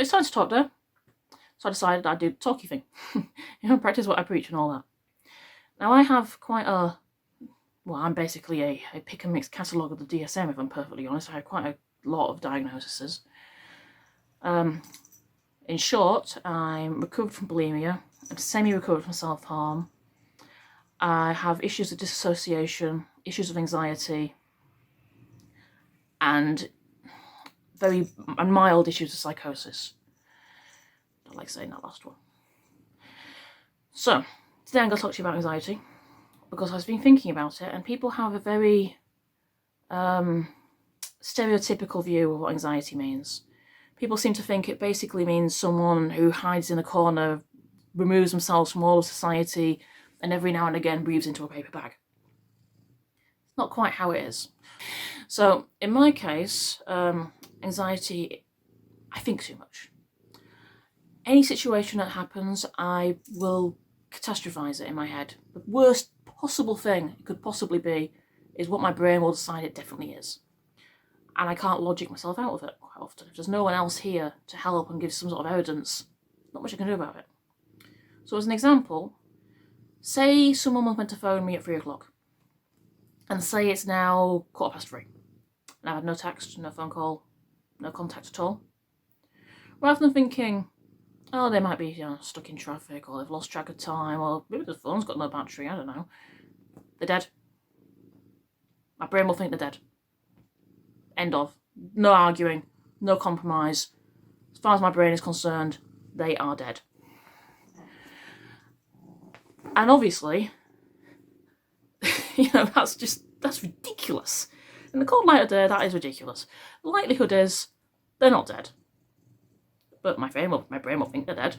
it's time to talk now. So I decided I'd do the talky thing. Practice what I preach and all that. Now I have quite a, well, I'm basically a pick and mix catalogue of the DSM, if I'm perfectly honest. I have quite a lot of diagnoses. In short, I'm recovered from bulimia. I'm semi-recovered from self-harm. I have issues of dissociation, issues of anxiety, and mild issues of psychosis. Don't like saying that last one. So, today I'm going to talk to you about anxiety, because I've been thinking about it, and people have a very stereotypical view of what anxiety means. People seem to think it basically means someone who hides in a corner, removes themselves from all of society, and every now and again breathes into a paper bag. It's not quite how it is. So, in my case, anxiety, I think too much. Any situation that happens, I will catastrophize it in my head. The worst possible thing it could possibly be is what my brain will decide it definitely is. And I can't logic myself out of it quite often. If there's no one else here to help and give some sort of evidence, not much I can do about it. So as an example, say someone was meant to phone me at 3 o'clock, and say it's now 3:15, and I've had no text, no phone call, no contact at all. Rather than thinking, oh, they might be stuck in traffic, or they've lost track of time, or maybe the phone's got no battery, I don't know. They're dead. My brain will think they're dead. End of. No arguing, no compromise. As far as my brain is concerned, they are dead. And obviously, that's ridiculous. In the cold light of day, that is ridiculous. The likelihood is they're not dead. But my brain will think they're dead.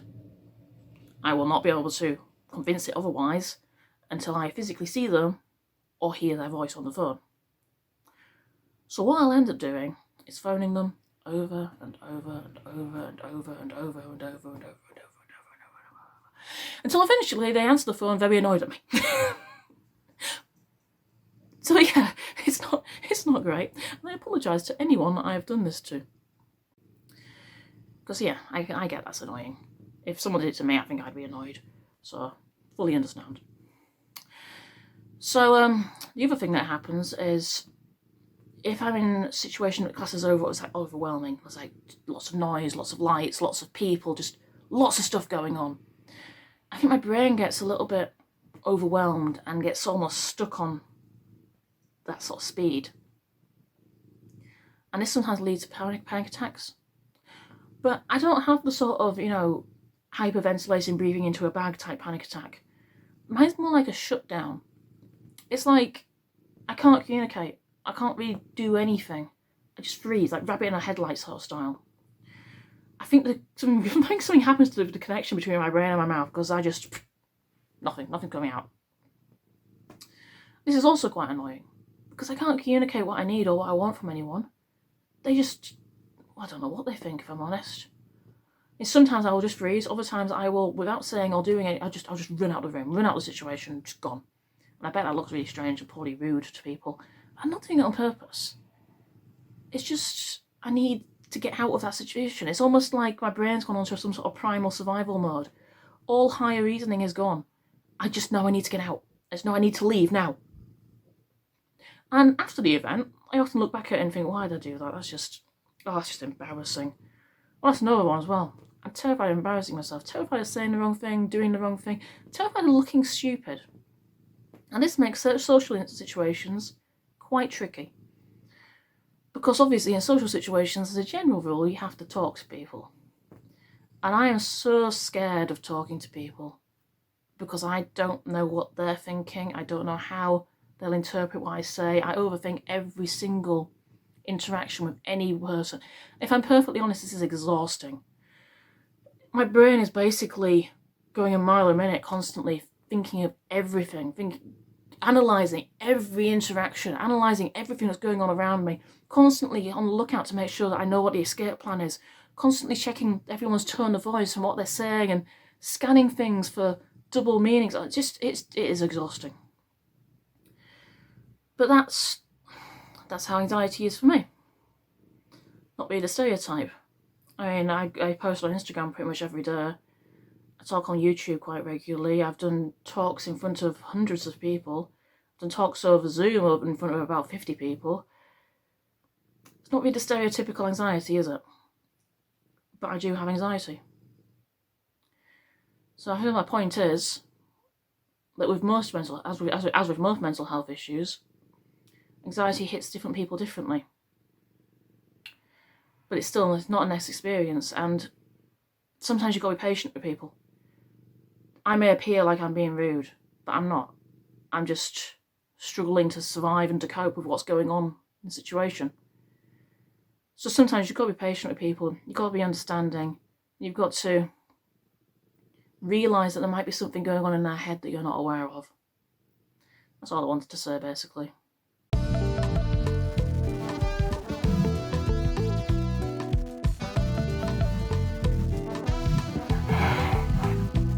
I will not be able to convince it otherwise until I physically see them or hear their voice on the phone. So what I'll end up doing is phoning them over and over and over and over and over and over and over and over and over until eventually they answer the phone very annoyed at me. So yeah, it's not great. And I apologise to anyone that I have done this to. Because yeah, I get that's annoying. If someone did it to me, I think I'd be annoyed. So, fully understand. So, the other thing that happens is, if I'm in a situation that classes over, it's like overwhelming. There's like lots of noise, lots of lights, lots of people, just lots of stuff going on. I think my brain gets a little bit overwhelmed and gets almost stuck on that sort of speed. And this sometimes leads to panic attacks. But I don't have the sort of, hyperventilating, breathing into a bag type panic attack. Mine's more like a shutdown. It's like I can't communicate. I can't really do anything. I just freeze, like rabbit in a headlight sort of style. I think something happens to the connection between my brain and my mouth, because I just, nothing coming out. This is also quite annoying, because I can't communicate what I need or what I want from anyone. They just, I don't know what they think, if I'm honest. And sometimes I will just freeze, other times I will, without saying or doing it, I'll just run out of the room, run out of the situation, just gone. And I bet that looks really strange and probably rude to people. I'm not doing it on purpose. It's just, I need to get out of that situation. It's almost like my brain's gone onto some sort of primal survival mode. All higher reasoning is gone. I just know I need to get out. I just know I need to leave now. And after the event, I often look back at it and think, why did I do that? That's just embarrassing. Well, that's another one as well. I'm terrified of embarrassing myself, terrified of saying the wrong thing, doing the wrong thing, terrified of looking stupid. And this makes social situations quite tricky. Because obviously in social situations, as a general rule, you have to talk to people. And I am so scared of talking to people because I don't know what they're thinking. I don't know how they'll interpret what I say. I overthink every single interaction with any person. If I'm perfectly honest, this is exhausting. My brain is basically going a mile a minute, constantly thinking of everything, analysing every interaction, analysing everything that's going on around me, constantly on the lookout to make sure that I know what the escape plan is, constantly checking everyone's tone of voice and what they're saying, and scanning things for double meanings. It is exhausting. But that's how anxiety is for me. Not being a stereotype. I mean, I post on Instagram pretty much every day. I talk on YouTube quite regularly. I've done talks in front of hundreds of people. I've done talks over Zoom in front of about 50 people. It's not really the stereotypical anxiety, is it? But I do have anxiety. So I think my point is that with most as with most mental health issues, anxiety hits different people differently. But it's not a nice experience, and sometimes you've got to be patient with people. I may appear like I'm being rude, but I'm not. I'm just struggling to survive and to cope with what's going on in the situation. So sometimes you've got to be patient with people. You've got to be understanding. You've got to realise that there might be something going on in their head that you're not aware of. That's all I wanted to say, basically.